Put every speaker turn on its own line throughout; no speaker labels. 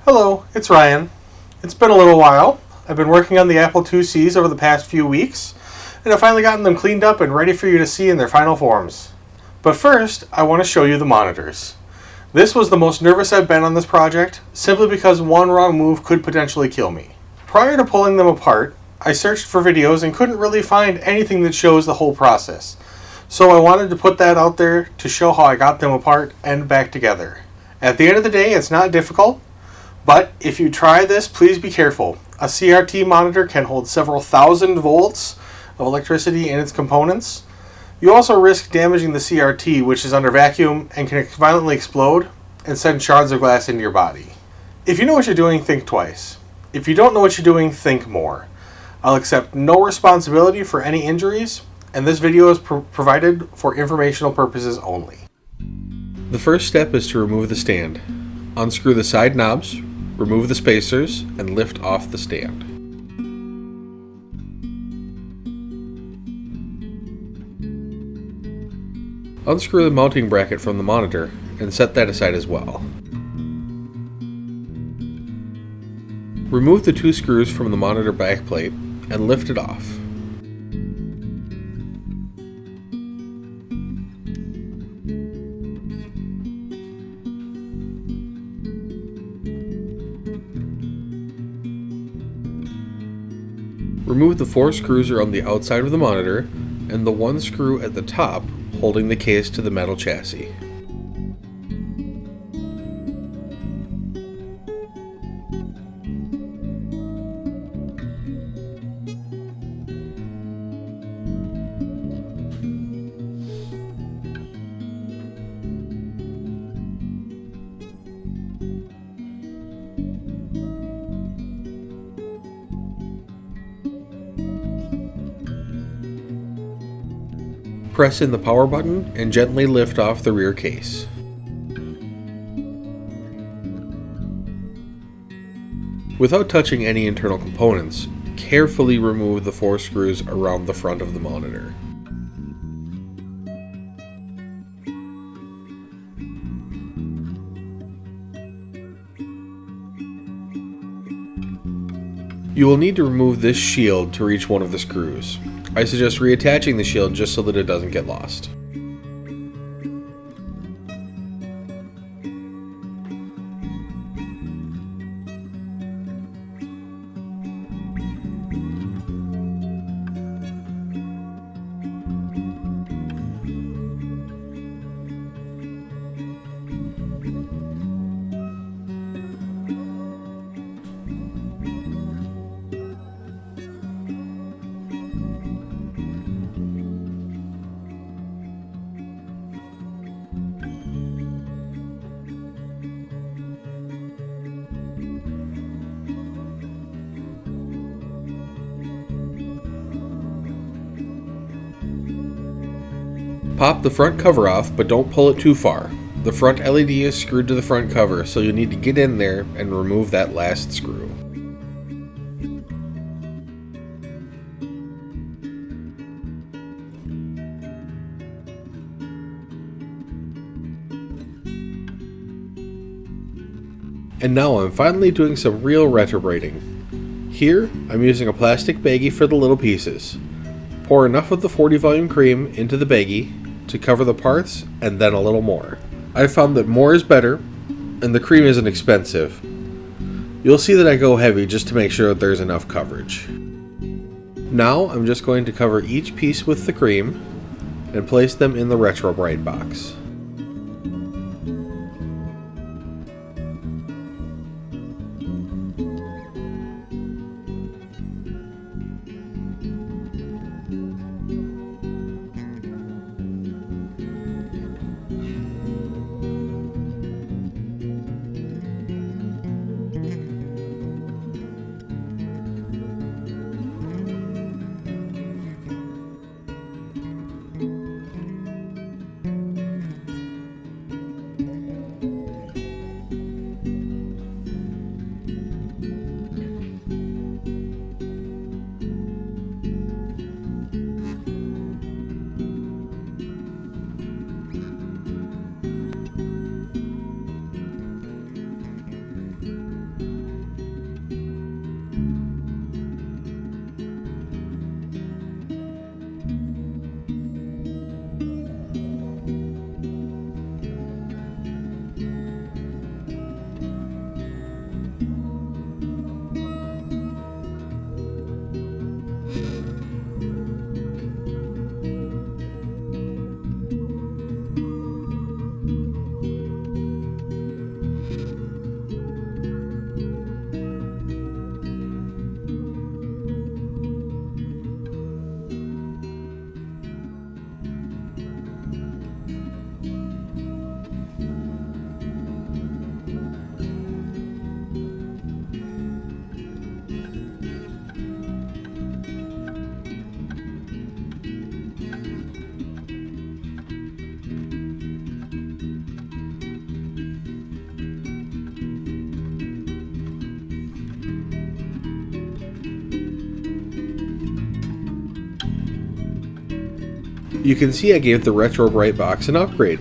Hello, it's Ryan. It's been a little while. I've been working on the Apple IIcs over the past few weeks, and I've finally gotten them cleaned up and ready for you to see in their final forms. But first, I want to show you the monitors. This was the most nervous I've been on this project, simply because one wrong move could potentially kill me. Prior to pulling them apart, I searched for videos and couldn't really find anything that shows the whole process. So I wanted to put that out there to show how I got them apart and back together. At the end of the day, it's not difficult, but if you try this, please be careful. A CRT monitor can hold several thousand volts of electricity in its components. You also risk damaging the CRT, which is under vacuum and can violently explode and send shards of glass into your body. If you know what you're doing, think twice. If you don't know what you're doing, think more. I'll accept no responsibility for any injuries, and this video is provided for informational purposes only. The first step is to remove the stand. Unscrew the side knobs, remove the spacers, and lift off the stand. Unscrew the mounting bracket from the monitor and set that aside as well. Remove the two screws from the monitor backplate and lift it off. Remove the four screws around the outside of the monitor and the one screw at the top holding the case to the metal chassis. Press in the power button and gently lift off the rear case. Without touching any internal components, carefully remove the four screws around the front of the monitor. You will need to remove this shield to reach one of the screws. I suggest reattaching the shield just so that it doesn't get lost. Pop the front cover off, but don't pull it too far. The front LED is screwed to the front cover, so you'll need to get in there and remove that last screw. And now I'm finally doing some real retrobriting. Here, I'm using a plastic baggie for the little pieces. Pour enough of the 40 volume cream into the baggie to cover the parts, and then a little more. I've found that more is better, and the cream isn't expensive. You'll see that I go heavy just to make sure that there's enough coverage. Now I'm just going to cover each piece with the cream and place them in the Retrobrit box. You can see I gave the Retrobrit box an upgrade.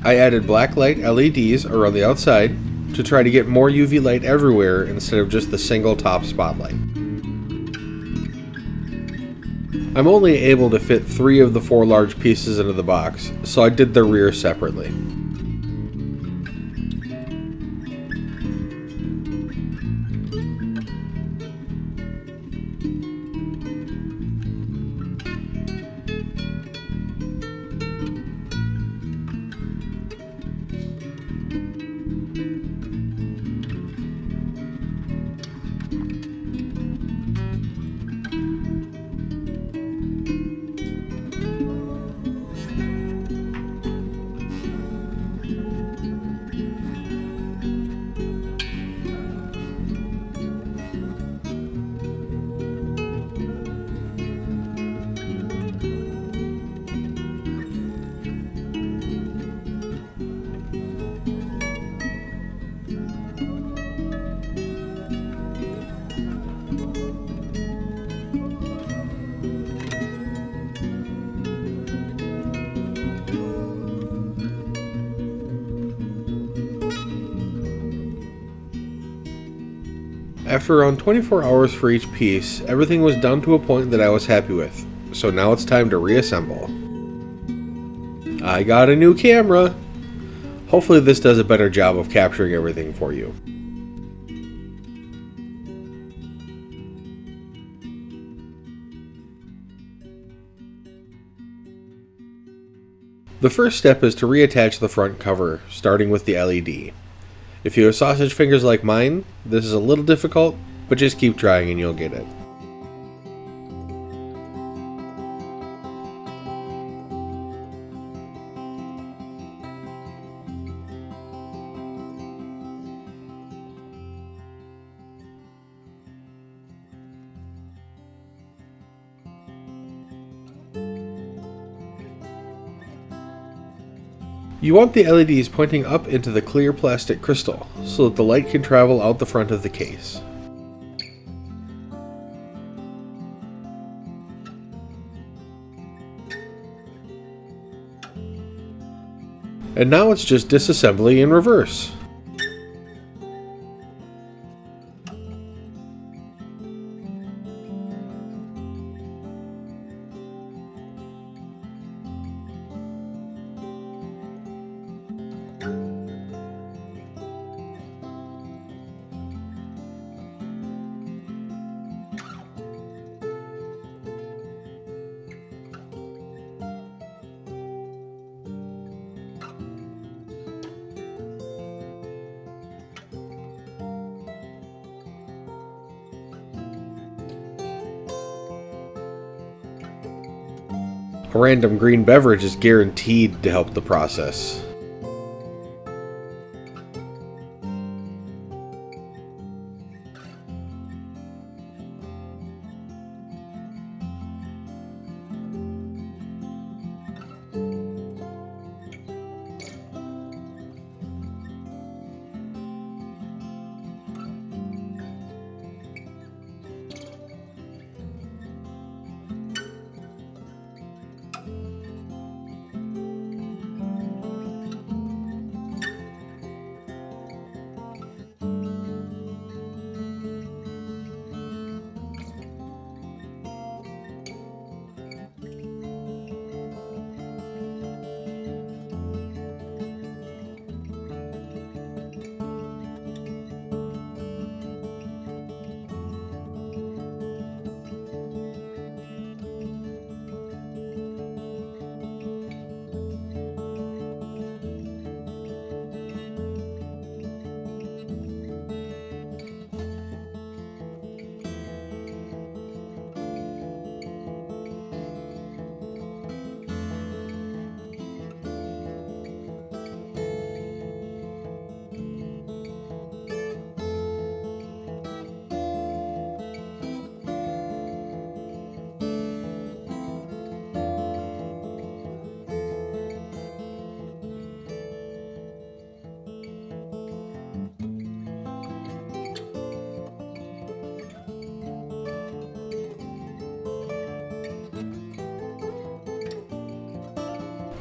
I added black light LEDs around the outside to try to get more UV light everywhere instead of just the single top spotlight. I'm only able to fit 3 of the 4 large pieces into the box, so I did the rear separately. After around 24 hours for each piece, everything was done to a point that I was happy with, so now it's time to reassemble. I got a new camera! Hopefully this does a better job of capturing everything for you. The first step is to reattach the front cover, starting with the LED. If you have sausage fingers like mine, this is a little difficult, but just keep trying and you'll get it. You want the LEDs pointing up into the clear plastic crystal, so that the light can travel out the front of the case. And now it's just disassembly in reverse. A random green beverage is guaranteed to help the process.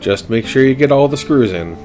Just make sure you get all the screws in.